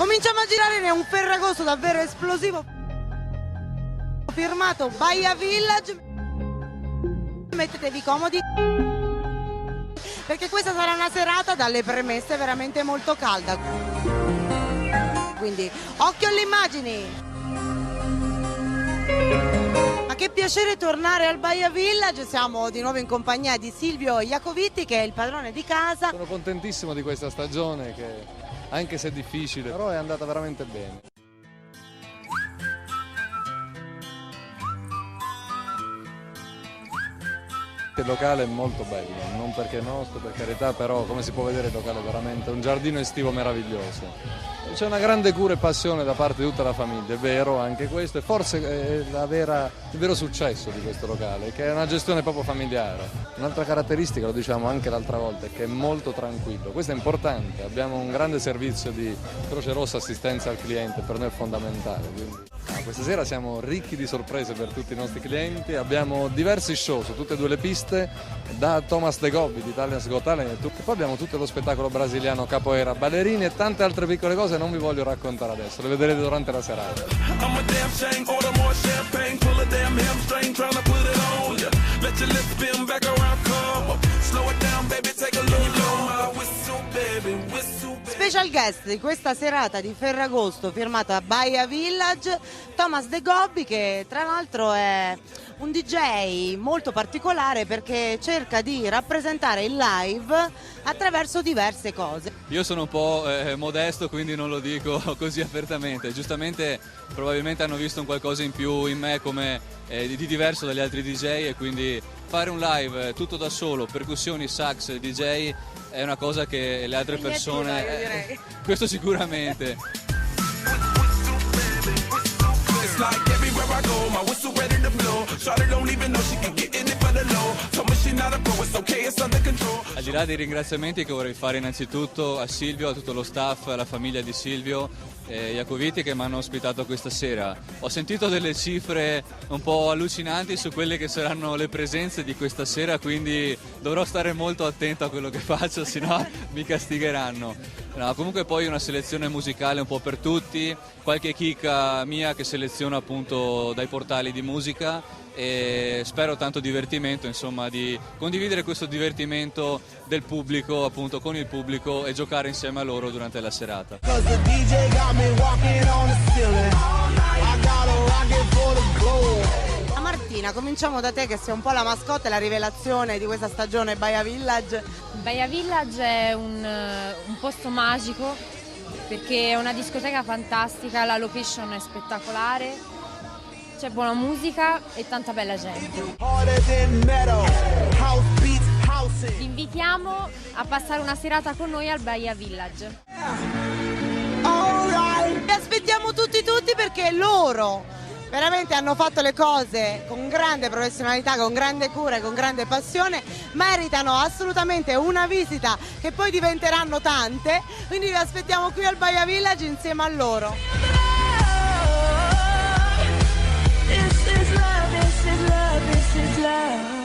Cominciamo a girare un Ferragosto davvero esplosivo, firmato Bahia Village. Mettetevi comodi perché questa sarà una serata dalle premesse veramente molto calda, quindi occhio alle immagini. Ma che piacere tornare al Bahia Village, siamo di nuovo in compagnia di Silvio Iacovitti che è il padrone di casa. Sono contentissimo di questa stagione che, anche se è difficile, però è andata veramente bene. Il locale è molto bello, non perché è nostro, per carità, però come si può vedere il locale è veramente un giardino estivo meraviglioso. C'è una grande cura e passione da parte di tutta la famiglia, è vero anche questo, e forse è il vero successo di questo locale, che è una gestione proprio familiare. Un'altra caratteristica, lo diciamo anche l'altra volta, è che è molto tranquillo, questo è importante, abbiamo un grande servizio di Croce Rossa, assistenza al cliente, per noi è fondamentale. Quindi, questa sera siamo ricchi di sorprese per tutti i nostri clienti, abbiamo diversi show su tutte e due le piste, da Thomas De Gobbi di Italia's Got Talent, e poi abbiamo tutto lo spettacolo brasiliano Capoeira, ballerini e tante altre piccole cose non vi voglio raccontare adesso, le vedrete durante la serata. Special guest di questa serata di Ferragosto firmata Bahia Village, Thomas De Gobbi, che tra l'altro è un DJ molto particolare perché cerca di rappresentare il live attraverso diverse cose. Io sono un po' modesto, quindi non lo dico così apertamente, giustamente probabilmente hanno visto un qualcosa in più in me come di diverso dagli altri DJ, e quindi fare un live tutto da solo, percussioni, sax, DJ è una cosa che le altre persone, io direi. Questo sicuramente. Al di là dei ringraziamenti che vorrei fare innanzitutto a Silvio, a tutto lo staff, alla famiglia di Silvio Iacovitti che mi hanno ospitato questa sera. Ho sentito delle cifre un po' allucinanti su quelle che saranno le presenze di questa sera, quindi dovrò stare molto attento a quello che faccio, sennò mi castigheranno. No, comunque poi una selezione musicale un po' per tutti, qualche chicca mia che seleziono appunto dai portali di musica, e spero tanto divertimento, insomma, di condividere questo divertimento del pubblico appunto con il pubblico e giocare insieme a loro durante la serata. Martina, cominciamo da te che sei un po' la mascotte e la rivelazione di questa stagione Bahia Village. Bahia Village è un posto magico perché è una discoteca fantastica, la location è spettacolare, c'è buona musica e tanta bella gente. Vi invitiamo a passare una serata con noi al Bahia Village. Vi aspettiamo tutti perché loro veramente hanno fatto le cose con grande professionalità, con grande cura e con grande passione, meritano assolutamente una visita che poi diventeranno tante, quindi vi aspettiamo qui al Bahia Village insieme a loro. This is love, this is love, this is love.